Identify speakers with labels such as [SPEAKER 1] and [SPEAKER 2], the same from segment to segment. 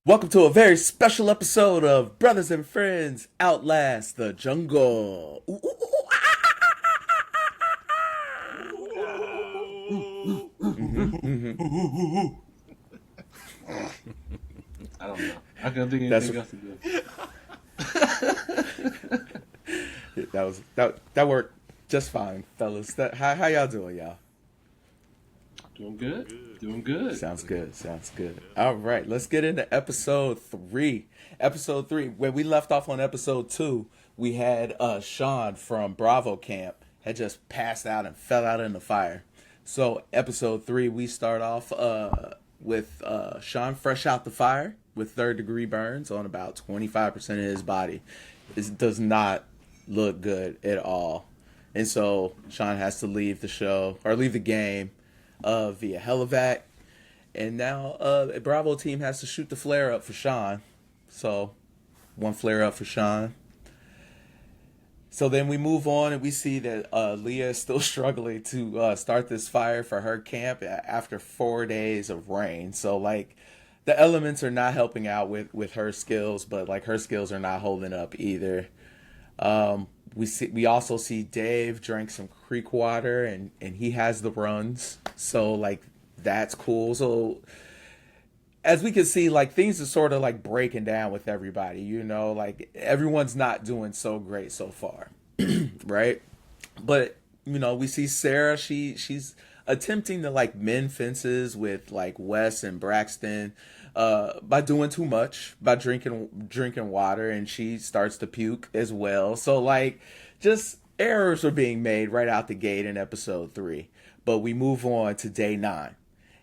[SPEAKER 1] Welcome to a very special episode of Brothers and Friends Outlast the Jungle. Ooh, ooh, ooh,
[SPEAKER 2] Ooh.
[SPEAKER 1] mhm.
[SPEAKER 2] I don't know. I can't think of
[SPEAKER 1] That's
[SPEAKER 2] anything else to do.
[SPEAKER 1] that worked just fine, fellas. How y'all doing, y'all?
[SPEAKER 2] Doing good. Doing good.
[SPEAKER 1] Sounds good. Sounds good.
[SPEAKER 2] Yeah.
[SPEAKER 1] All right, let's get into episode three. Episode three. When we left off on episode two, we had Sean from Bravo Camp had just passed out and fell out in the fire. So episode three, we start off with Sean fresh out the fire with third degree burns on about 25% of his body. It does not look good at all. And so Sean has to leave the show or leave the game via helivac. And now a Bravo team has to shoot the flare up for Sean. So one flare up for Sean. So then we move on and we see that Leah is still struggling to start this fire for her camp after 4 days of rain. So like the elements are not helping out with her skills, but like her skills are not holding up either. We also see Dave drink some creek water and he has the runs. So like that's cool. So as we can see, like things are sort of like breaking down with everybody, like everyone's not doing so great so far. Right? But we see Sarah, she's attempting to like mend fences with like Wes and Braxton by doing too much, by drinking water, and she starts to puke as well. So like just errors are being made right out the gate in episode three. But we move on to day nine.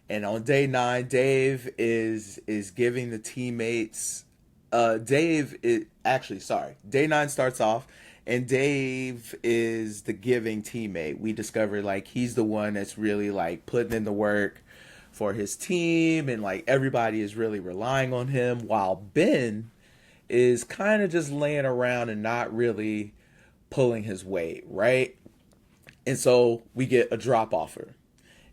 [SPEAKER 1] And on day nine, Dave is giving the teammates. Dave is actually sorry. Day nine starts off, and Dave is the giving teammate. We discover like he's the one that's really like putting in the work for his team, and like everybody is really relying on him. While Ben is kind of just laying around and not really pulling his weight, right? And so we get a drop offer.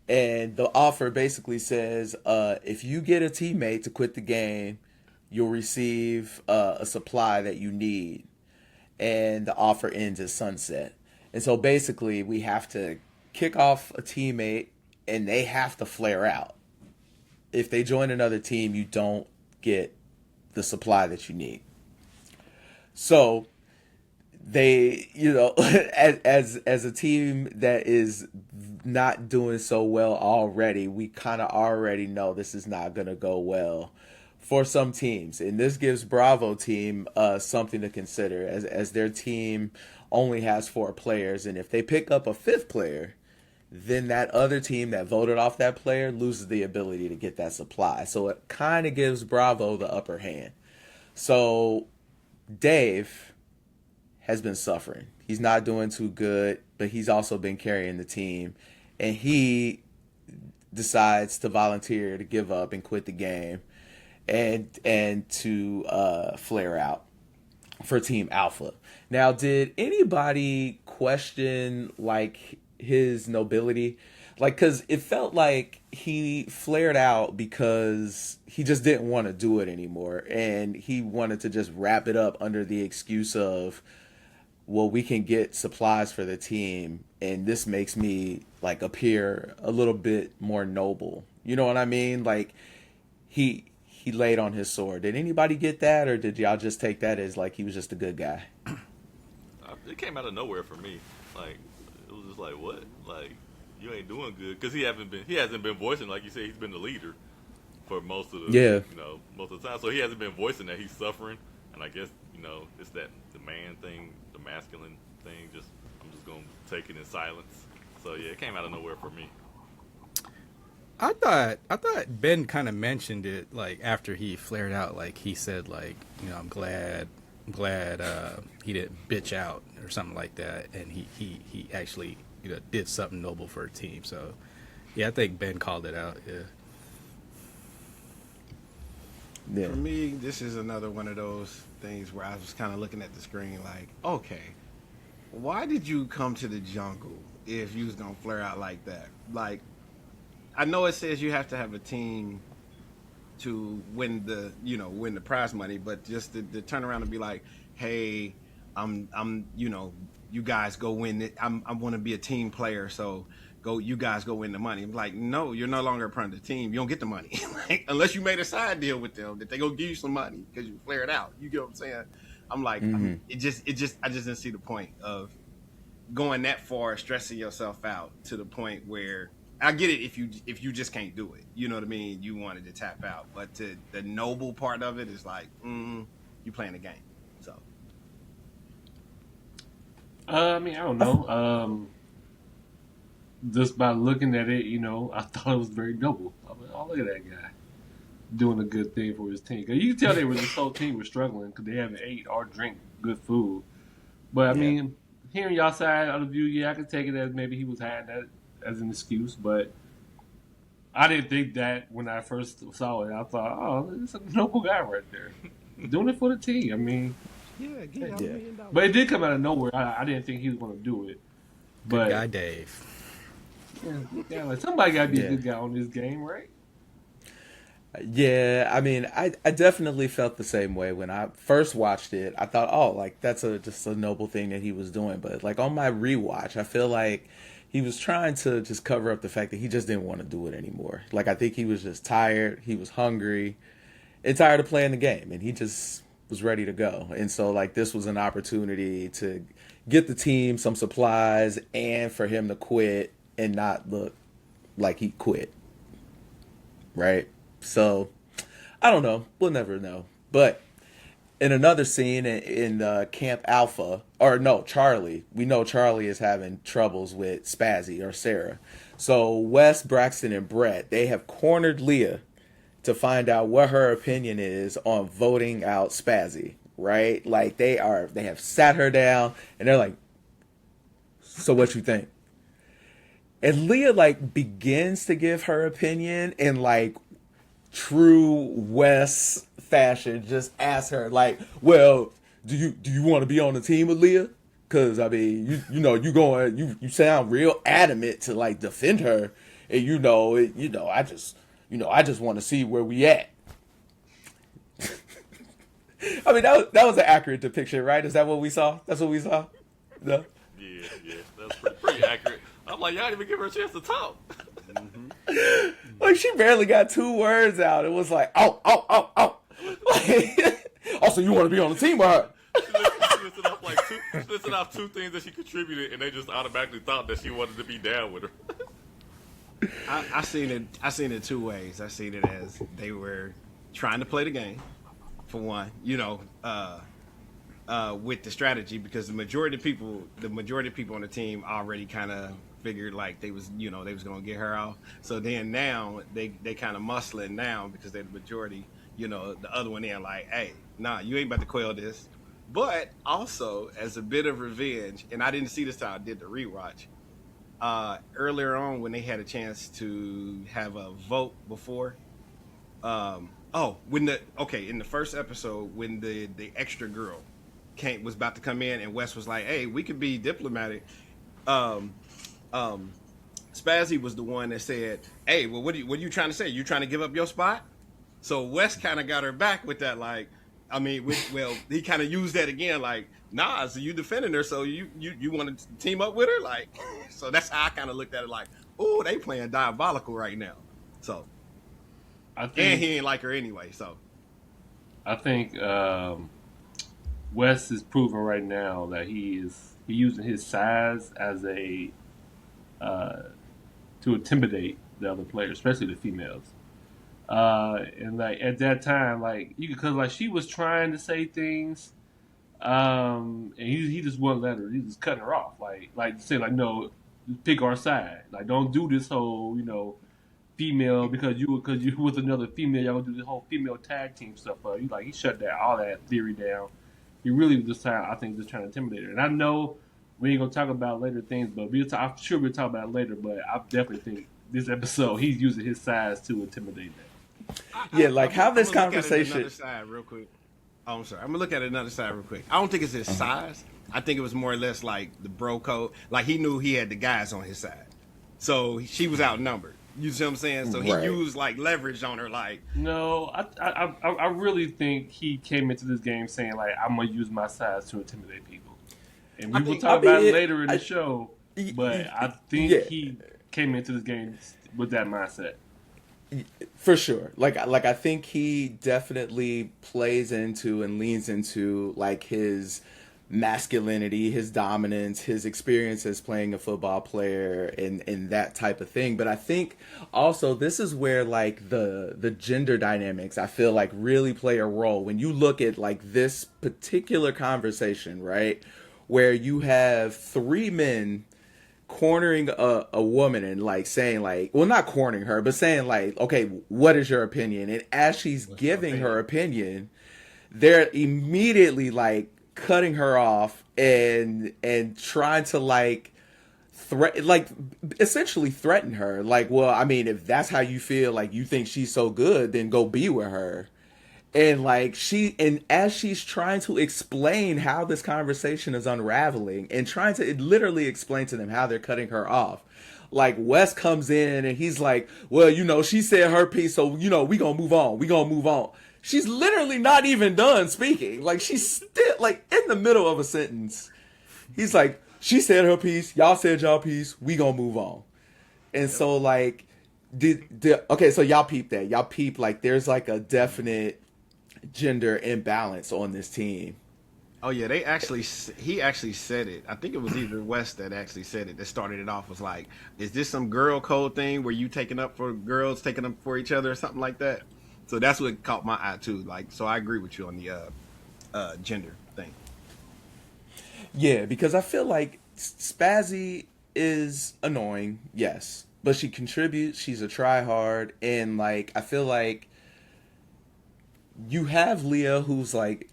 [SPEAKER 1] And the offer basically says if you get a teammate to quit the game, you'll receive a supply that you need. And the offer ends at sunset. And so basically, we have to kick off a teammate and they have to flare out. If they join another team, you don't get the supply that you need. So they, as a team that is not doing so well already, we kind of already know this is not going to go well for some teams, and this gives Bravo team something to consider as their team only has 4 players, and if they pick up a 5th player, then that other team that voted off that player loses the ability to get that supply. So it kind of gives Bravo the upper hand. So Dave has been suffering. He's not doing too good, but he's also been carrying the team. And he decides to volunteer to give up and quit the game and to flare out for Team Alpha. Now, did anybody question like his nobility? Like, because it felt like he flared out because he just didn't want to do it anymore. And he wanted to just wrap it up under the excuse of, well, we can get supplies for the team, and this makes me like appear a little bit more noble. You know what I mean? Like he laid on his sword. Did anybody get that, or did y'all just take that as like he was just a good guy?
[SPEAKER 3] It came out of nowhere for me. Like it was just like what? Like you ain't doing good because he hasn't been voicing, like you said, he's been the leader for most of the
[SPEAKER 1] Yeah.
[SPEAKER 3] most of the time. So he hasn't been voicing that he's suffering, and I guess it's that the man thing, the masculine thing. Just I'm just gonna take it in silence. So yeah, it came out of nowhere for me.
[SPEAKER 4] I thought Ben kind of mentioned it like after he flared out, like he said like I'm glad he didn't bitch out or something like that, and he actually did something noble for a team. So yeah, I think Ben called it out. Yeah.
[SPEAKER 1] Yeah.
[SPEAKER 5] For me, this is another one of those things where I was kind of looking at the screen like, okay, why did you come to the jungle if you was gonna flare out like that? Like, I know it says you have to have a team to win the prize money, but just to turn around and be like, hey, I'm you guys go win it. I want to be a team player, so you guys go win the money. I'm like, no, you're no longer a part of the team. You don't get the money like, unless you made a side deal with them that they go give you some money because you flared out. You get what I'm saying? I'm like, I just didn't see the point of going that far, stressing yourself out to the point where I get it if you just can't do it. You know what I mean? You wanted to tap out, but the noble part of it is like, you playing the game. So,
[SPEAKER 2] I mean, I don't know. Just by looking at it, I thought it was very noble. I mean, oh, look at that guy doing a good thing for his team. 'Cause you can tell this whole team was struggling because they haven't ate or drink good food. But I mean, hearing y'all side of the view, yeah, I can take it as maybe he was had that as an excuse. But I didn't think that when I first saw it. I thought, oh, this is a noble guy right there, doing it for the team. I mean,
[SPEAKER 5] yeah.
[SPEAKER 2] But it did come out of nowhere. I didn't think he was going to do it. But
[SPEAKER 4] Good guy, Dave.
[SPEAKER 2] Yeah, like somebody got to be a good guy on this game, right?
[SPEAKER 1] Yeah, I mean, I definitely felt the same way when I first watched it. I thought, oh, like that's just a noble thing that he was doing. But like on my rewatch, I feel like he was trying to just cover up the fact that he just didn't want to do it anymore. Like I think he was just tired, he was hungry, and tired of playing the game, and he just was ready to go. And so like this was an opportunity to get the team some supplies and for him to quit and not look like he quit. Right? So, I don't know. We'll never know. But in another scene in Camp Alpha, or no, Charlie, we know Charlie is having troubles with Spazzy or Sarah. So Wes, Braxton, and Brett, they have cornered Leah to find out what her opinion is on voting out Spazzy, right? Like they have sat her down and they're like, so what you think? And Leah like begins to give her opinion in like true Wes fashion. Just ask her like, well, do you want to be on the team with Leah? Because I mean, you sound real adamant to like defend her, and I just want to see where we at. I mean, that was an accurate depiction, right? Is that what we saw? That's what we saw. No?
[SPEAKER 3] Yeah, that's pretty accurate. I'm like, y'all didn't even give her a chance to talk.
[SPEAKER 1] Like she barely got 2 words out. It was like, oh. Like, also, you want to be on the team with her?
[SPEAKER 3] She listed off 2 things that she contributed, and they just automatically thought that she wanted to be down with her.
[SPEAKER 5] I seen it 2 ways. I seen it as they were trying to play the game, for one, with the strategy, because the majority of people on the team already kind of figured like they was gonna get her off. So then now they kind of muscling now because they're the majority. The other one in like, hey, nah, you ain't about to quell this. But also as a bit of revenge, and I didn't see this till I did the rewatch. Earlier on when they had a chance to have a vote before, in the first episode when the extra girl was about to come in and Wes was like, hey, we could be diplomatic. Spazzy was the one that said, hey, well, what are you trying to say? You trying to give up your spot? So Wes kind of got her back with that, like, I mean, he kind of used that again, like, nah, so you defending her, so you want to team up with her? Like, so that's how I kind of looked at it, like, oh, they playing diabolical right now. So, and he ain't like her anyway, so.
[SPEAKER 2] I think Wes is proving right now that he using his size as a to intimidate the other players, especially the females. And like at that time, like because like she was trying to say things, and he just wouldn't let her. He was cutting her off, like say like no, pick our side. Like don't do this whole female because you with another female, y'all gonna do the whole female tag team stuff. He shut down all that theory down. He really was just trying to intimidate her. And I know we ain't gonna talk about later things, but I'm sure we'll talk about it later. But I definitely think this episode he's using his size to intimidate that.
[SPEAKER 1] How this conversation.
[SPEAKER 5] Another side real quick. Oh, I'm sorry. I'm gonna look at another side real quick. I don't think it's his size. I think it was more or less like the bro code. Like he knew he had the guys on his side, so she was outnumbered. You see what I'm saying? So he
[SPEAKER 1] Right.
[SPEAKER 5] used like leverage on her, like,
[SPEAKER 2] No, I really think he came into this game saying like I'm gonna use my size to intimidate people, and we will talk about it later in the show. But I think
[SPEAKER 1] yeah.
[SPEAKER 2] he came into this game with that mindset.
[SPEAKER 1] For sure. Like I think he definitely plays into and leans into like his masculinity, his dominance, his experience as playing a football player and that type of thing. But I think also this is where like the gender dynamics I feel like really play a role when you look at like this particular conversation, right? Where you have three men cornering a woman and like saying like, well, not cornering her, but saying like, okay, what is your opinion? And as she's giving her opinion, they're immediately like cutting her off and trying to like essentially threaten her. Like, well, I mean, if that's how you feel, like you think she's so good, then go be with her. And like as she's trying to explain how this conversation is unraveling and trying to literally explain to them how they're cutting her off, like Wes comes in and he's like, well, she said her piece, so we gonna move on. She's literally not even done speaking. Like she's still like in the middle of a sentence. He's like, she said her piece, y'all said y'all piece, we gonna move on. And so like okay, so y'all peep that. Y'all peep like there's like a definite gender imbalance on this team.
[SPEAKER 5] oh yeah, he actually said it. I think it was either West that actually said it. That started it off was like, is this some girl code thing where you taking up for girls, taking up for each other, or something like that? So that's what caught my eye too. Like, so I agree with you on the gender thing.
[SPEAKER 1] Yeah, because I feel like Spazzy is annoying, yes, but she contributes. She's a tryhard, and like I feel like you have Leah, who's like,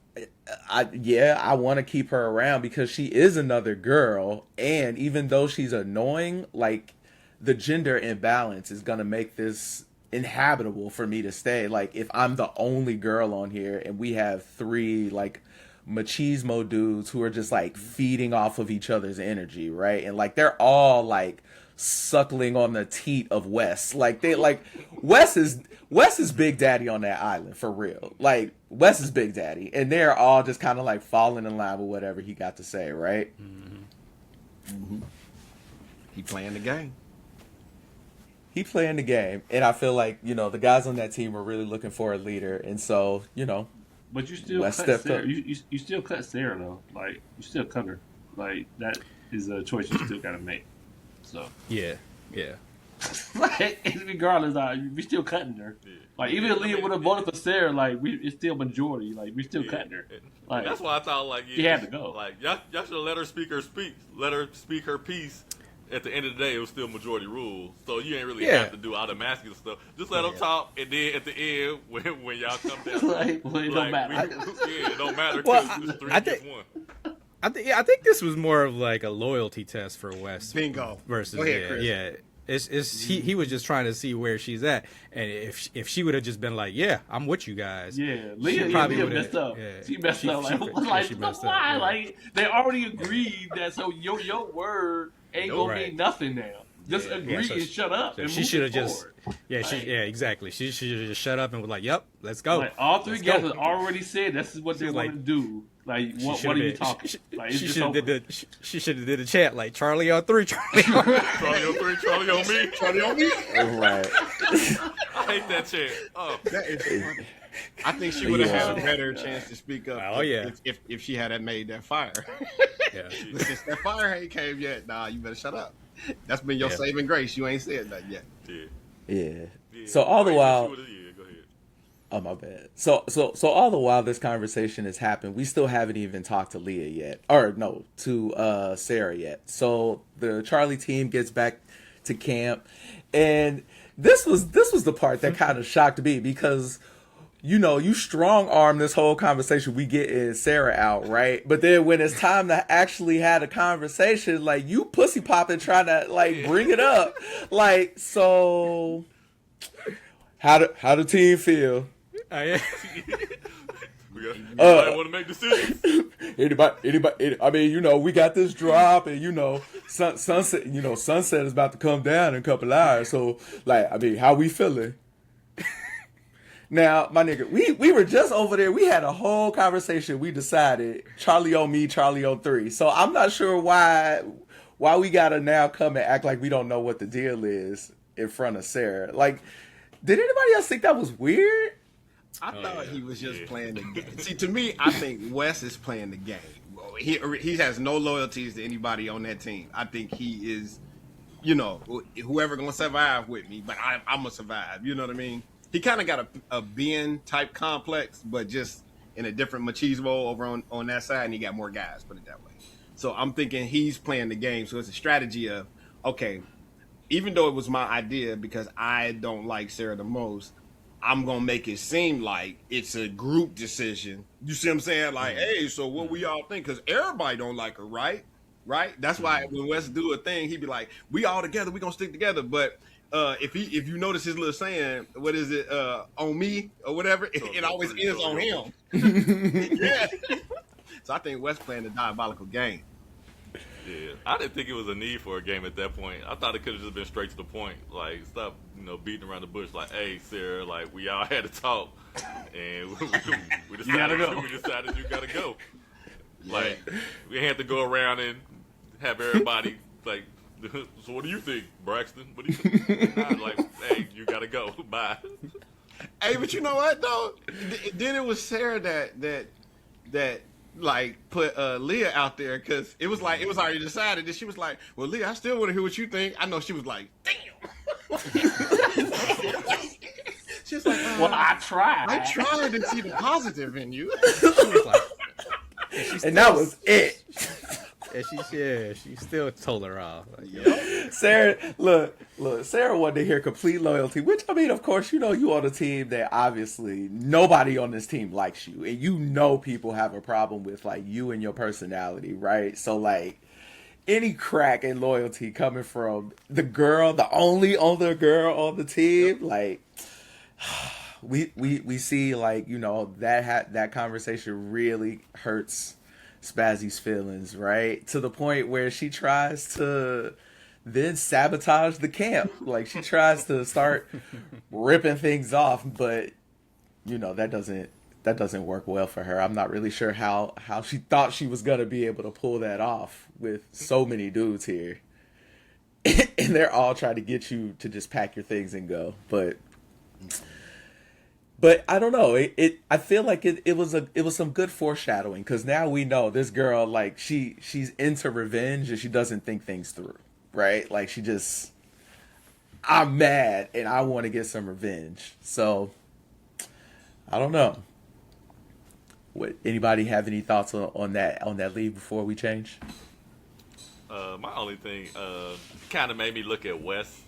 [SPEAKER 1] I want to keep her around because she is another girl, and even though she's annoying, like the gender imbalance is gonna make this inhabitable for me to stay. Like if I'm the only girl on here and we have three like machismo dudes who are just like feeding off of each other's energy, right? And like they're all like suckling on the teat of Wes. Like they like Wes is Big Daddy on that island for real. Like Wes is Big Daddy, and they're all just kind of like falling in line with whatever he got to say, right?
[SPEAKER 5] He playing the game.
[SPEAKER 1] He playing the game, and I feel like the guys on that team were really looking for a leader, and so
[SPEAKER 2] But you still
[SPEAKER 1] Wes
[SPEAKER 2] cut
[SPEAKER 1] stepped
[SPEAKER 2] Sarah.
[SPEAKER 1] up.
[SPEAKER 2] You still cut Sarah though. Like you still cut her. Like that is a choice you still gotta make. So
[SPEAKER 4] Yeah.
[SPEAKER 2] like regardless, we still cutting her. Like even if Leah would have voted for Sarah, like it's still majority. Like we still cutting her. Like
[SPEAKER 3] That's why I thought like
[SPEAKER 2] she had to go.
[SPEAKER 3] Like y'all should have let her speak her piece. At the end of the day, it was still majority rule, so you ain't really have to do all the masculine stuff. Just let them talk, and then at the end, when y'all come down,
[SPEAKER 2] Like, well, it don't matter.
[SPEAKER 3] It don't matter.
[SPEAKER 4] Well,
[SPEAKER 3] It's three
[SPEAKER 4] I
[SPEAKER 3] against
[SPEAKER 4] think-
[SPEAKER 3] one.
[SPEAKER 4] I think this was more of like a loyalty test for West
[SPEAKER 5] Bingo.
[SPEAKER 4] versus
[SPEAKER 5] Go ahead, Chris.
[SPEAKER 4] yeah. It's he was just trying to see where she's at, and if she would have just been like, yeah, I'm with you guys.
[SPEAKER 2] Yeah,
[SPEAKER 4] She
[SPEAKER 2] Leah
[SPEAKER 4] probably
[SPEAKER 2] would've messed up.
[SPEAKER 4] yeah.
[SPEAKER 2] She messed up.
[SPEAKER 4] She messed up,
[SPEAKER 2] why?
[SPEAKER 4] yeah.
[SPEAKER 2] Like they already agreed that. So your word ain't gonna
[SPEAKER 4] Right.
[SPEAKER 2] mean nothing now. Just agree
[SPEAKER 4] Yeah, so
[SPEAKER 2] and shut up.
[SPEAKER 4] So
[SPEAKER 2] and
[SPEAKER 4] she
[SPEAKER 2] move
[SPEAKER 4] should have
[SPEAKER 2] it
[SPEAKER 4] just
[SPEAKER 2] forward.
[SPEAKER 4] exactly. She should have just shut up and was like, yep, let's go.
[SPEAKER 2] Like all three
[SPEAKER 4] Let's
[SPEAKER 2] guys
[SPEAKER 4] go.
[SPEAKER 2] had already said this is what they
[SPEAKER 4] She's
[SPEAKER 2] want
[SPEAKER 4] like-
[SPEAKER 2] to do. Like what are you talking? Like it's
[SPEAKER 4] She
[SPEAKER 2] just
[SPEAKER 4] should have
[SPEAKER 2] over.
[SPEAKER 4] she should have did a chant like Charlie on 3, Charlie on
[SPEAKER 3] Charlie on 3, Charlie on me.
[SPEAKER 5] Charlie on me.
[SPEAKER 1] Right.
[SPEAKER 3] I hate that chant. Oh,
[SPEAKER 5] That is funny. I think she would have
[SPEAKER 1] Yeah.
[SPEAKER 5] had a better chance to speak up.
[SPEAKER 4] Oh, yeah.
[SPEAKER 5] If she had made that fire.
[SPEAKER 4] Yeah.
[SPEAKER 5] But since that fire ain't came yet, nah, you better shut up. That's been your
[SPEAKER 4] Yeah.
[SPEAKER 5] saving grace. You ain't said that yet.
[SPEAKER 3] yeah.
[SPEAKER 1] Yeah. So all the while,
[SPEAKER 3] Yeah, go ahead.
[SPEAKER 1] oh my bad. So all the while this conversation has happened, we still haven't even talked to Leah yet, or no, to Sarah yet. So the Charlie team gets back to camp, and this was the part that kind of shocked me because you strong arm this whole conversation. We get Sarah out, right? But then when it's time to actually have a conversation, like you pussy popping trying to like bring it up, like so. How the team feel?
[SPEAKER 4] Yeah.
[SPEAKER 3] Anybody want to make decisions?
[SPEAKER 1] Anybody, I mean, we got this drop, and sunset is about to come down in a couple hours. So, like, I mean, how we feeling? Now, my nigga, we were just over there. We had a whole conversation. We decided Charlie on me, Charlie on 3. So I'm not sure why we gotta now come and act like we don't know what the deal is in front of Sarah. Like, did anybody else think that was weird?
[SPEAKER 5] I thought he was just playing the game. See, to me, I think Wes is playing the game. He has no loyalties to anybody on that team. I think he is, whoever gonna survive with me, but I'm gonna survive. You know what I mean? He kind of got a Ben type complex, but just in a different machismo over on that side, and he got more guys. Put it that way. So I'm thinking he's playing the game. So it's a strategy of, okay, even though it was my idea because I don't like Sarah the most, I'm going to make it seem like it's a group decision. You see what I'm saying? Like, hey, so what we all think? Because everybody don't like her, right? Right? That's why when Wes do a thing, he'd be like, we all together, we going to stick together. But if you notice his little saying, what is it, on me or whatever, it always ends on him. Yeah. So I think Wes playing the diabolical game.
[SPEAKER 3] Yeah, I didn't think it was a need for a game at that point. I thought it could have just been straight to the point. Like, stop, beating around the bush. Like, hey, Sarah, like, we all had to talk, and we decided you gotta go. Like, we had to go around and have everybody like, so what do you think, Braxton? What do you think? Like, hey, you gotta go. Bye.
[SPEAKER 5] Hey, but you know what though? Then it was Sarah that like put Leah out there because it was already decided that she was like, well, Leah, I still want to hear what you think. I know she was like, damn. She was like,
[SPEAKER 2] well, I tried
[SPEAKER 5] to see the positive in you.
[SPEAKER 4] She was like,
[SPEAKER 1] and that was it.
[SPEAKER 4] And she still told her off. Like,
[SPEAKER 1] Sarah, look, Sarah wanted to hear complete loyalty, which, I mean, of course, you on a team that obviously nobody on this team likes you. And people have a problem with, like, you and your personality, right? So, like, any crack in loyalty coming from the only other girl on the team, like, we see, like, that conversation really hurts Spazzy's feelings, right? To the point where she tries to then sabotage the camp. Like, she tries to start ripping things off, but that doesn't work well for her. I'm not really sure how she thought she was gonna be able to pull that off with so many dudes here. And they're all trying to get you to just pack your things and go. But I don't know. I feel like it was some good foreshadowing because now we know this girl, like, she's into revenge and she doesn't think things through, right? Like, I'm mad and I want to get some revenge. So I don't know. Anybody have any thoughts on that lead before we change?
[SPEAKER 3] My only thing kind of made me look at Wes,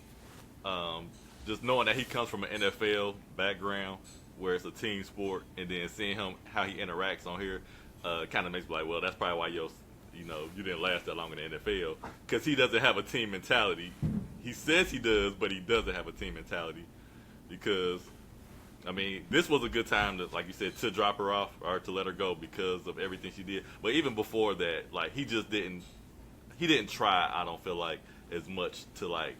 [SPEAKER 3] just knowing that he comes from an NFL background where it's a team sport, and then seeing how he interacts on here kind of makes me like, well, that's probably why you didn't last that long in the NFL, because he doesn't have a team mentality. He says he does, but he doesn't have a team mentality. Because, I mean, this was a good time to, like you said, to drop her off or to let her go because of everything she did. But even before that, like, he didn't try, I don't feel like, as much to, like,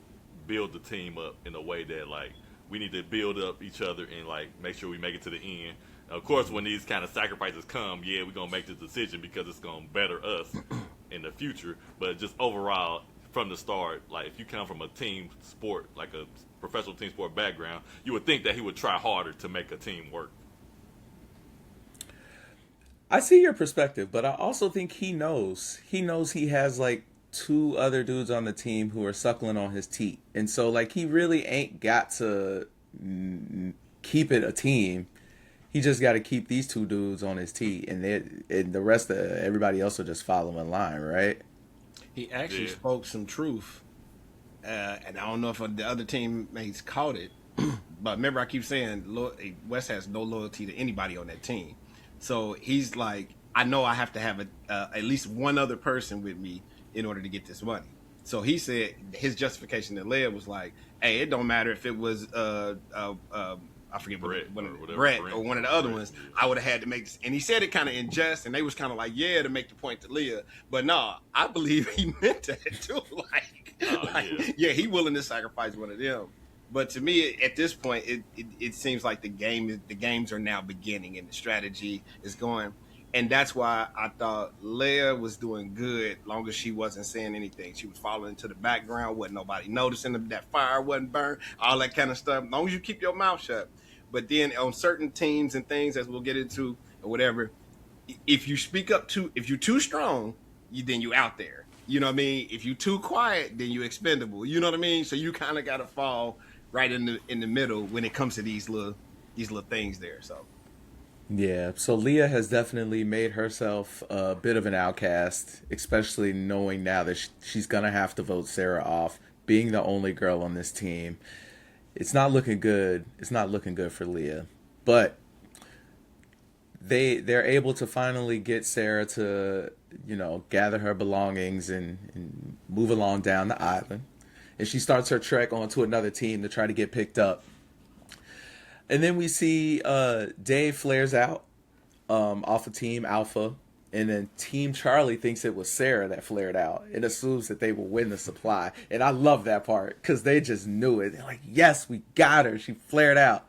[SPEAKER 3] build the team up in a way that, like, we need to build up each other and, like, make sure we make it to the end. Of course, when these kind of sacrifices come, yeah, we're going to make this decision because it's going to better us in the future. But just overall, from the start, like, if you come from a team sport, like a professional team sport background, you would think that he would try harder to make a team work.
[SPEAKER 1] I see your perspective, but I also think he knows he has, like, 2 other dudes on the team who are suckling on his teat. And so, like, he really ain't got to keep it a team. He just got to keep these 2 dudes on his teat, and the rest of everybody else will just follow in line, right?
[SPEAKER 5] He actually spoke some truth, and I don't know if the other teammates caught it, but remember I keep saying Wes has no loyalty to anybody on that team. So he's like, I know I have to have at least one other person with me in order to get this money. So he said his justification to Leia was like, hey, it don't matter if it was I forget
[SPEAKER 3] Brett
[SPEAKER 5] one
[SPEAKER 3] or
[SPEAKER 5] of
[SPEAKER 3] whatever,
[SPEAKER 5] Brett
[SPEAKER 3] Brent
[SPEAKER 5] or one of the other
[SPEAKER 3] Brett.
[SPEAKER 5] ones, I would have had to make this. And he said it kind of in jest, and they was kind of like, yeah, to make the point to Leah. But no, I believe he meant that too. Yeah, he willing to sacrifice one of them. But to me, at this point, it seems like the games are now beginning and the strategy is going. And that's why I thought Leia was doing good, long as she wasn't saying anything. She was falling into the background, wasn't nobody noticing that fire wasn't burned, all that kind of stuff. As long as you keep your mouth shut. But then on certain teams and things, as we'll get into or whatever, if you speak up if you're too strong, then you out there. You know what I mean? If you're too quiet, then you're expendable. You know what I mean? So you kind of got to fall right in the middle when it comes to these little things there. So.
[SPEAKER 1] Yeah, so Leah has definitely made herself a bit of an outcast, especially knowing now that she's going to have to vote Sarah off, being the only girl on this team. It's not looking good. It's not looking good for Leah. But they're able to finally get Sarah to, gather her belongings and move along down the island. And she starts her trek onto another team to try to get picked up. And then we see Dave flares out off of Team Alpha. And then Team Charlie thinks it was Sarah that flared out and assumes that they will win the supply. And I love that part because they just knew it. They're like, yes, we got her. She flared out.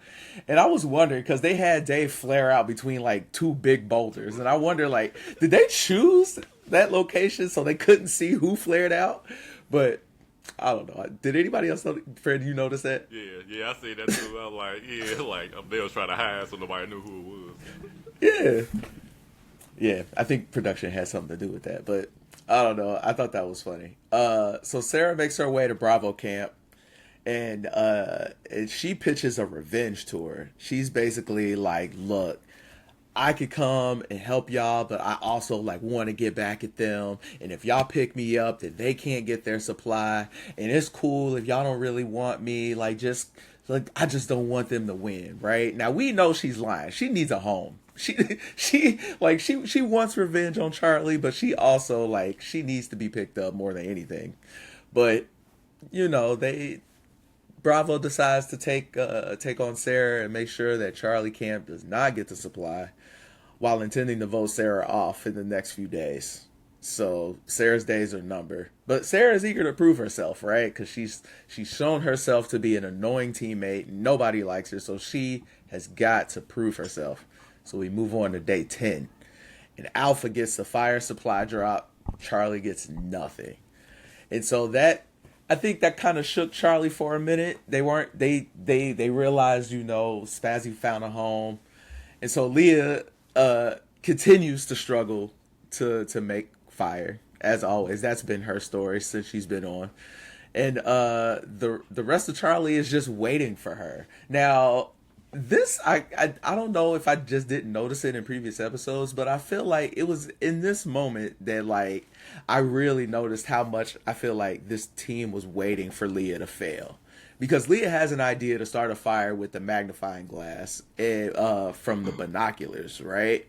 [SPEAKER 1] And I was wondering because they had Dave flare out between like two big boulders. And I wonder, like, did they choose that location so they couldn't see who flared out? But I don't know. Did anybody else know? Fred, you notice that?
[SPEAKER 3] Yeah, I see that too. I was like, they was trying to hide so nobody knew who it was.
[SPEAKER 1] Yeah. Yeah, I think production had something to do with that, but I don't know. I thought that was funny. So Sarah makes her way to Bravo camp, and she pitches a revenge tour. She's basically like, look, I could come and help y'all, but I also like want to get back at them. And if y'all pick me up, then they can't get their supply. And it's cool if y'all don't really want me. I just don't want them to win, right? Now we know she's lying. She needs a home. She wants revenge on Charlie, but she also she needs to be picked up more than anything. But Bravo decides to take on Sarah and make sure that Charlie Camp does not get the supply, while intending to vote Sarah off in the next few days. So Sarah's days are numbered. But Sarah's eager to prove herself, right? Because she's shown herself to be an annoying teammate. Nobody likes her, so she has got to prove herself. So we move on to day 10. And Alpha gets the fire supply drop. Charlie gets nothing. And so I think that kind of shook Charlie for a minute. They realized, Spazzy found a home. And so Leah continues to struggle to make fire. As always, that's been her story since she's been on. And the rest of Charlie is just waiting for her. Now, this, I don't know if I just didn't notice it in previous episodes, but I feel like it was in this moment that I really noticed how much I feel like this team was waiting for Leah to fail. Because Leah has an idea to start a fire with the magnifying glass from the binoculars, right?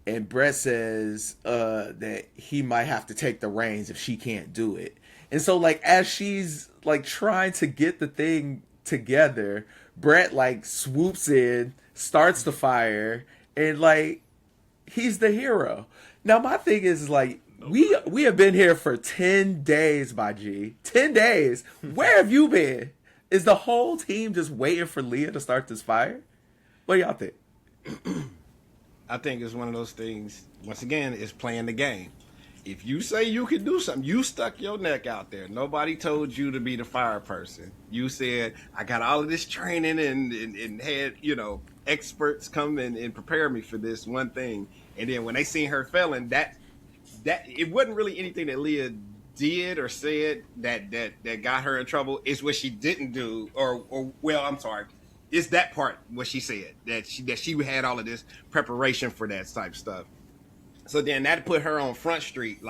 [SPEAKER 1] And Brett says that he might have to take the reins if she can't do it. And so as she's trying to get the thing together, Brett swoops in, starts the fire, and he's the hero. Now my thing is we have been here for 10 days, my G. 10 days. Where have you been? Is the whole team just waiting for Leah to start this fire? What do y'all think?
[SPEAKER 5] I think it's one of those things, once again, is playing the game. If you say you can do something, you stuck your neck out there. Nobody told you to be the fire person. You said, I got all of this training and had, experts come and prepare me for this one thing. And then when they seen her failing, that it wasn't really anything that Leah did or said that got her in trouble. It's what she didn't do, I'm sorry. It's that part what she said that she had all of this preparation for that type stuff. So then that put her on Front Street,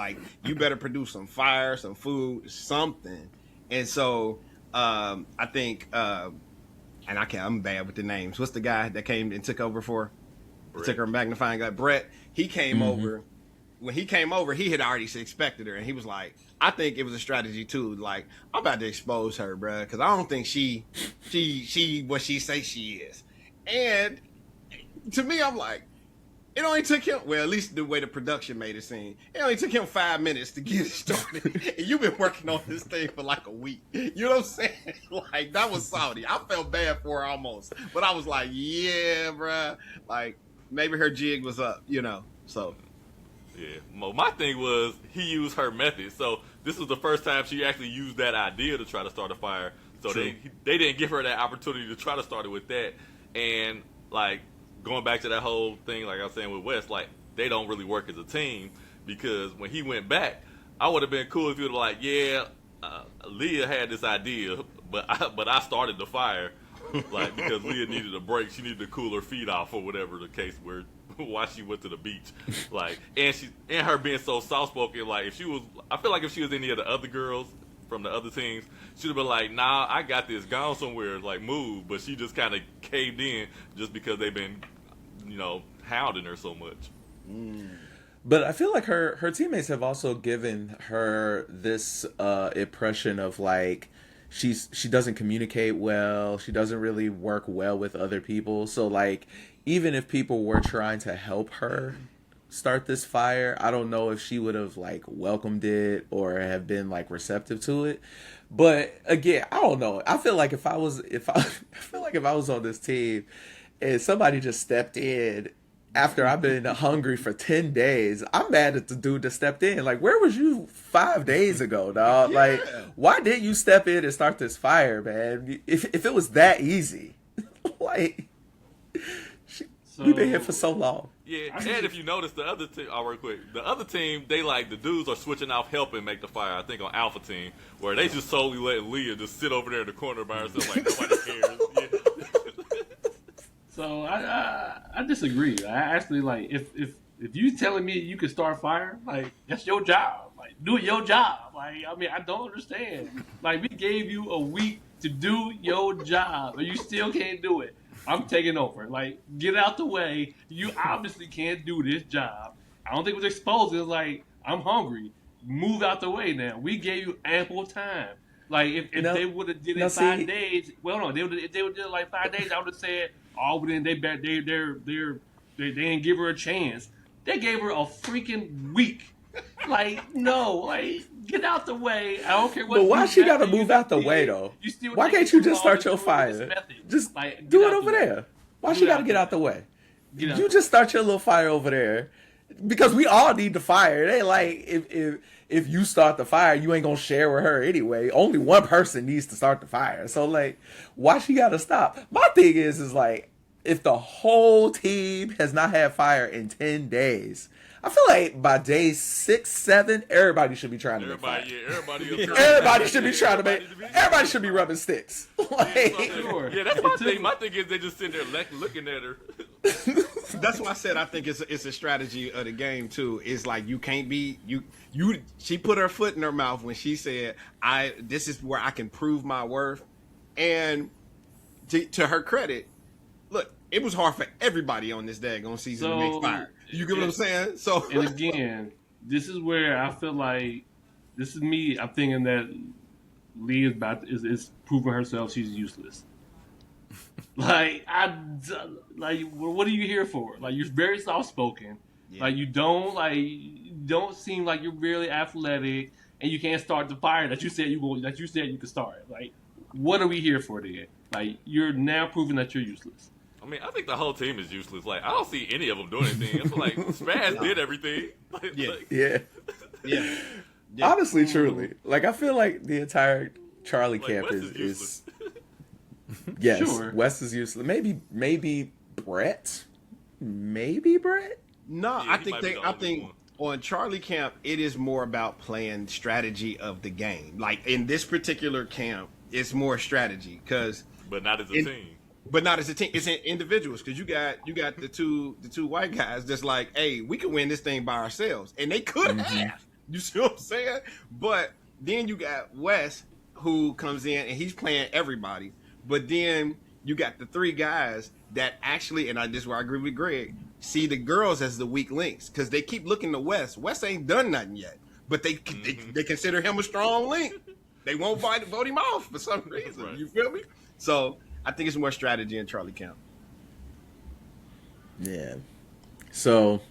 [SPEAKER 5] you better produce some fire, some food, something. And so I think, I'm bad with the names. What's the guy that came and took over for? Took her magnifying glass. Brett. He came over. When he came over, he had already expected her, and he was like, I think it was a strategy too. I'm about to expose her, bruh, because I don't think she what she say she is. And to me, I'm like, it only took him, well, at least the way the production made it seem, it only took him 5 minutes to get it started. And you've been working on this thing for like a week. You know what I'm saying? Like, that was salty. I felt bad for her almost. But I was like, yeah, bruh. Like, maybe her jig was up, you know, so.
[SPEAKER 3] Yeah. Well, my thing was he used her method. So this was the first time she actually used that idea to try to start a fire. So they didn't give her that opportunity to try to start it with that. And, like, going back to that whole thing, like I was saying with Wes, like, they don't really work as a team, because when he went back, I would have been cool if he would have like, yeah, Leah had this idea, but I started the fire, like, because Leah needed a break. She needed to cool her feet off or whatever the case were while she went to the beach. Like, and her being so soft spoken, like, if she was, I feel like if she was any of the other girls from the other teams, she'd have been like, nah, I got this, gone somewhere, like, move. But she just kind of caved in just because they've been, you know, hounding her so much.
[SPEAKER 1] But I feel like her teammates have also given her this impression of, like, she doesn't communicate well, she doesn't really work well with other people. So, like, even if people were trying to help her start this fire, I don't know if she would have, like, welcomed it or have been, like, receptive to it. But again, I don't know. I feel like if I was on this team and somebody just stepped in after I've been hungry for 10 days, I'm mad at the dude that stepped in. Like, where was you 5 days ago, dog?
[SPEAKER 5] Yeah.
[SPEAKER 1] Like, why didn't you step in and start this fire, man? If it was that easy, like, we've been here for so long.
[SPEAKER 3] Yeah, and if you notice, the other team, real quick, the other team, they, like, the dudes are switching off helping make the fire, I think on Alpha Team, where they just solely letting Leah just sit over there in the corner by herself like nobody cares. Yeah.
[SPEAKER 2] So I disagree. I actually, like, if you telling me you can start fire, like, that's your job. Like, do your job. Like, I mean, I don't understand. Like, we gave you a week to do your job, and you still can't do it. I'm taking over. Like, get out the way. You obviously can't do this job. I don't think it was exposed. It was like, I'm hungry. Move out the way now. We gave you ample time. Like, if they would have did it in 5 days, well, no, if they would do it like 5 days, I would have said, oh, but then they didn't give her a chance. They gave her a freaking week. Like, no, like, get out the way. I don't care what.
[SPEAKER 1] But why she gotta move out the way, though? Why can't you just start your fire? Just like, do it over there. Why she gotta get out the way? You just start your little fire over there, because we all need the fire. It ain't like if you start the fire, you ain't gonna share with her anyway. Only one person needs to start the fire. So, like, why she gotta stop? My thing is like, if the whole team has not had fire in 10 days, I feel like by day 6, 7, everybody should be trying to make fire. Everybody should be trying to make. Everybody should be rubbing sticks. Like,
[SPEAKER 3] yeah, that's my thing. My thing is they just sitting there looking at her.
[SPEAKER 5] That's why I said I think it's a strategy of the game too. It's like you can't be you. She put her foot in her mouth when she said, this is where I can prove my worth." And to her credit, look, it was hard for everybody on this daggone season to make fire. You get what I'm saying? So,
[SPEAKER 2] and again, this is where I feel like this is me. I'm thinking that Lee is proving herself she's useless. Like, what are you here for? Like, you're very soft spoken. Yeah. Like, you don't seem like you're really athletic, and you can't start the fire that you said you could start. Like, what are we here for then? Like, you're now proving that you're useless.
[SPEAKER 3] I mean, I think the whole team is useless. Like, I don't see any of them doing anything. I feel like Spaz did everything.
[SPEAKER 1] Yeah. Honestly, truly. Like, I feel like the entire Charlie camp is yes, sure. Wes is useless. Maybe Brett. Maybe Brett?
[SPEAKER 5] No, yeah, I think on Charlie camp, it is more about playing strategy of the game. Like, in this particular camp, it's more strategy
[SPEAKER 3] but not as a team.
[SPEAKER 5] But not as a team. It's in individuals, because you got the two white guys that's like, hey, we can win this thing by ourselves, and they could have. You see what I'm saying? But then you got Wes, who comes in and he's playing everybody. But then you got the 3 guys that actually, and this is where I agree with Greg, see the girls as the weak links, because they keep looking to Wes. Wes ain't done nothing yet, but they consider him a strong link. They won't vote him off for some reason. Right. You feel me? So I think it's more strategy in Charlie camp.
[SPEAKER 1] Yeah. So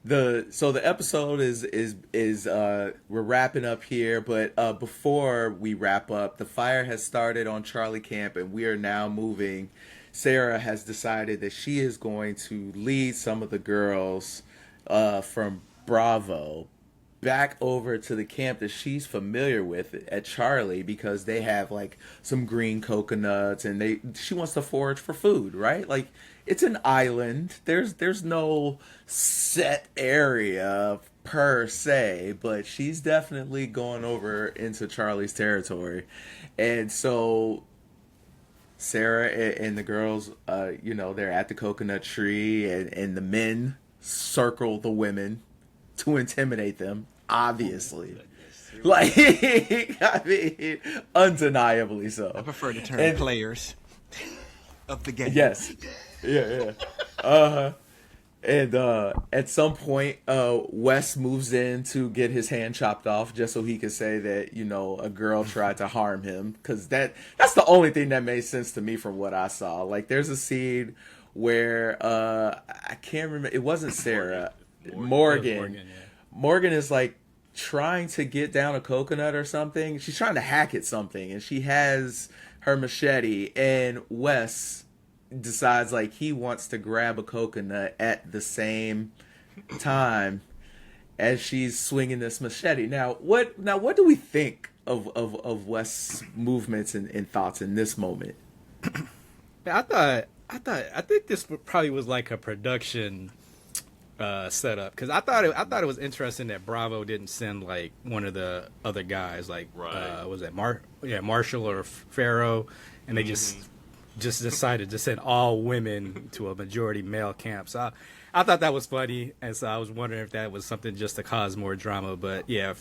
[SPEAKER 1] the episode is we're wrapping up here, but before we wrap up, the fire has started on Charlie Camp, and we are now moving. Sarah has decided that she is going to lead some of the girls from Bravo back over to the camp that she's familiar with at Charlie, because they have like some green coconuts, and she wants to forage for food, right? Like, it's an island. There's no set area per se, but she's definitely going over into Charlie's territory. And so Sarah and the girls, they're at the coconut tree, and the men circle the women to intimidate them, obviously. Like, I mean, undeniably so.
[SPEAKER 5] I prefer the term players of the game.
[SPEAKER 1] Yes. Yeah. And at some point, Wes moves in to get his hand chopped off just so he could say that, a girl tried to harm him. Because that's the only thing that made sense to me from what I saw. Like, there's a scene where, I can't remember, it wasn't Sarah. Morgan. Morgan is like trying to get down a coconut or something. She's trying to hack at something, and she has her machete, and Wes decides like he wants to grab a coconut at the same time as she's swinging this machete. Now what do we think of Wes' movements and thoughts in this moment?
[SPEAKER 4] I think this probably was like a production setup, because I thought it was interesting that Bravo didn't send like one of the other guys, like was that Marshall or Pharaoh, and they just decided to send all women to a majority male camp. So I thought that was funny, and so I was wondering if that was something just to cause more drama. But yeah,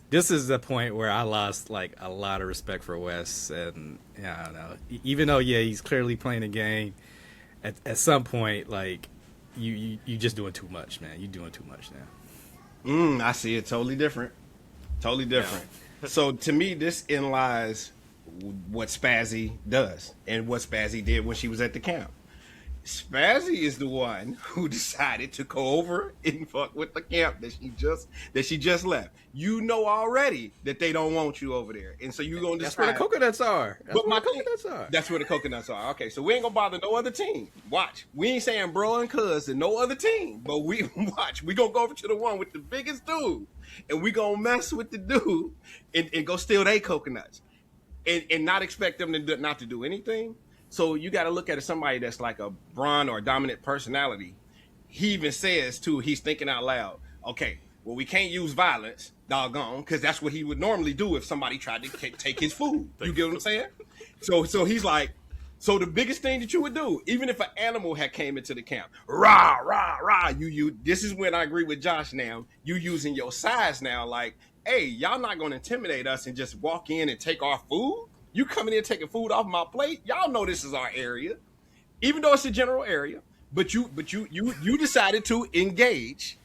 [SPEAKER 4] this is the point where I lost like a lot of respect for Wes, and I don't know. Even though he's clearly playing a game, at some point like you just doing too much, man. You're doing too much now.
[SPEAKER 5] I see it totally different. Yeah. So to me, this in lies what Spazzy does and what Spazzy did when she was at the camp. Spazzy is the one who decided to go over and fuck with the camp that she just left. You know already that they don't want you over there, and so you gonna decide.
[SPEAKER 4] That's where the coconuts are.
[SPEAKER 5] That's where the coconuts are. Okay, so we ain't gonna bother no other team. Watch, we ain't saying bro and cuz and no other team, but we gonna go over to the one with the biggest dude, and we gonna mess with the dude and go steal their coconuts, and not expect them to not to do anything. So you got to look at it, somebody that's like a brawn or a dominant personality. He even says, too, he's thinking out loud, okay, well, we can't use violence, doggone, because that's what he would normally do if somebody tried to take his food. You get what I'm saying? So he's like, so the biggest thing that you would do, even if an animal had came into the camp, rah, rah, rah, you. This is when I agree with Josh now. You using your size now, like, hey, y'all not going to intimidate us and just walk in and take our food? You coming in taking food off my plate? Y'all know this is our area, even though it's a general area. But you decided to engage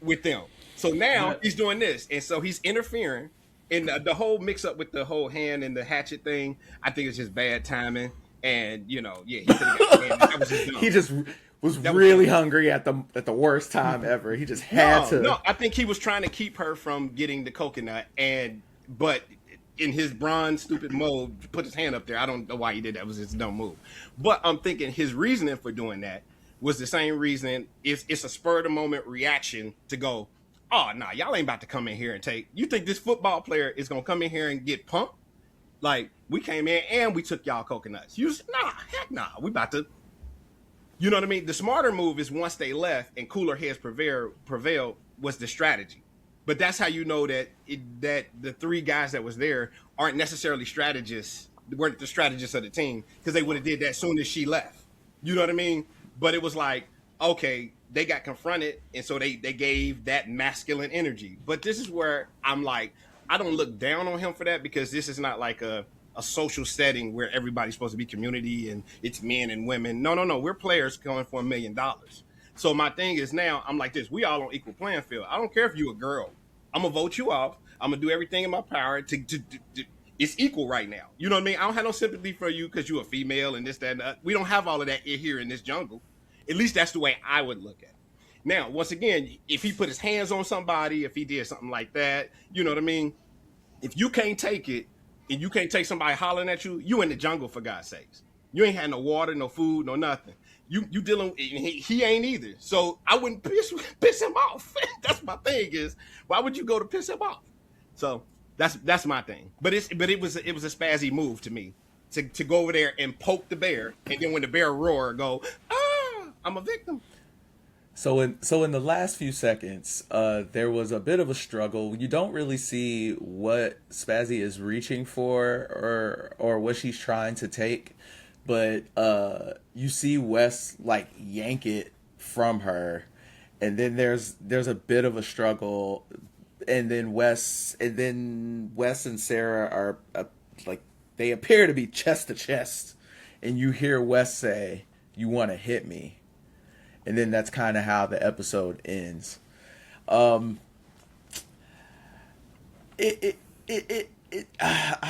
[SPEAKER 5] with them. So now he's doing this, and so he's interfering. And the whole mix up with the whole hand and the hatchet thing, I think it's just bad timing. And he could have got the hand. That was just dumb.
[SPEAKER 1] He just was really hungry at the worst time ever. He just had to.
[SPEAKER 5] No, I think he was trying to keep her from getting the coconut, but in his bronze stupid mode, put his hand up there. I don't know why he did that. It was his dumb move. But I'm thinking his reasoning for doing that was the same reason. It's a spur of the moment reaction to go, oh, nah, y'all ain't about to come in here and take. You think this football player is going to come in here and get pumped? Like, we came in and we took y'all coconuts. You just, nah, heck nah. We about to, you know what I mean? The smarter move is once they left and cooler heads prevailed was the strategy. But that's how you know that the three guys that was there aren't necessarily strategists, weren't the strategists of the team, because they would have did that as soon as she left. You know what I mean? But it was like, okay, they got confronted, and so they gave that masculine energy. But this is where I'm like, I don't look down on him for that, because this is not like a social setting where everybody's supposed to be community and it's men and women. No. We're players going for $1 million. So my thing is now, I'm like this, we all on equal playing field. I don't care if you a girl. I'm going to vote you off. I'm going to do everything in my power to it's equal right now. You know what I mean? I don't have no sympathy for you because you're a female and this, that, and that. We don't have all of that here in this jungle. At least that's the way I would look at it. Now, once again, if he put his hands on somebody, if he did something like that, you know what I mean? If you can't take it and you can't take somebody hollering at you, you in the jungle for God's sakes. You ain't had no water, no food, no nothing. You dealing with, he ain't either. So I wouldn't piss him off. That's my thing is, why would you go to piss him off? So that's my thing. But it was a spazzy move to me to go over there and poke the bear, and then when the bear roar, go, I'm a victim.
[SPEAKER 1] So in the last few seconds, there was a bit of a struggle. You don't really see what Spazzy is reaching for or what she's trying to take, but you see Wes like yank it from her, and then there's a bit of a struggle, and then Wes and Sarah are like they appear to be chest to chest, and you hear Wes say, "You want to hit me?" And then that's kind of how the episode ends. I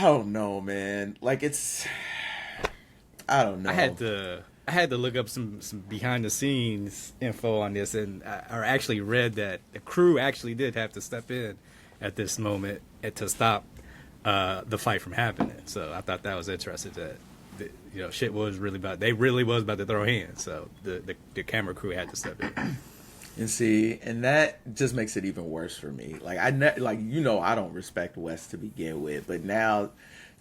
[SPEAKER 1] don't know, man. Like I don't know.
[SPEAKER 4] I had to look up some behind the scenes info on this, and I actually read that the crew actually did have to step in at this moment to stop the fight from happening. So I thought that was interesting that. Shit was really about. They really was about to throw hands, so the camera crew had to step in.
[SPEAKER 1] And see, and that just makes it even worse for me. Like I don't respect Wes to begin with, but now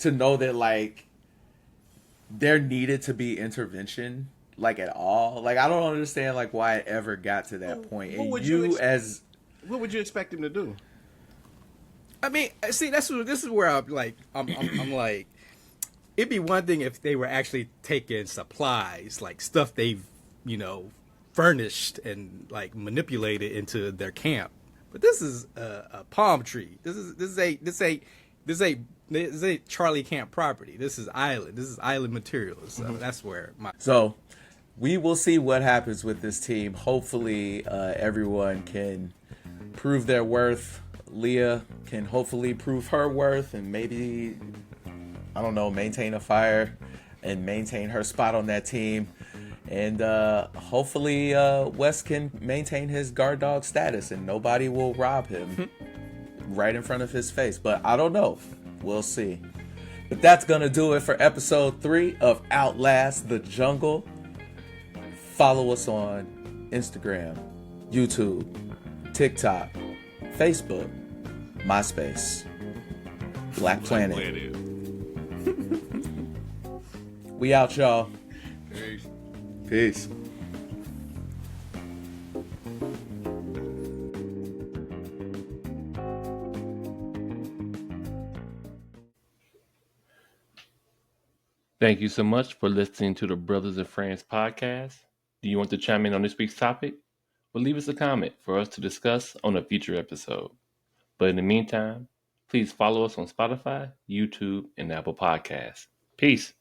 [SPEAKER 1] to know that like there needed to be intervention, like at all. Like I don't understand like why it ever got to that point.
[SPEAKER 5] What would you expect him to do?
[SPEAKER 4] I mean, see, this is where I'm like. It'd be one thing if they were actually taking supplies, like stuff they've, furnished and like manipulated into their camp. But this is a palm tree. This ain't Charlie Camp property. This is island. This is island materials. So that's where
[SPEAKER 1] So we will see what happens with this team. Hopefully, everyone can prove their worth. Leah can hopefully prove her worth, and maybe, I don't know, maintain a fire and maintain her spot on that team. And hopefully Wes can maintain his guard dog status and nobody will rob him right in front of his face. But I don't know. We'll see. But that's going to do it for episode 3 of Outlast the Jungle. Follow us on Instagram, YouTube, TikTok, Facebook, MySpace, Black Planet. We out, y'all. Peace.
[SPEAKER 2] Thank you so much for listening to the Brothers and Friends podcast. Do you want to chime in on this week's topic? Well, leave us a comment for us to discuss on a future episode. But in the meantime, please follow us on Spotify, YouTube, and Apple Podcasts. Peace.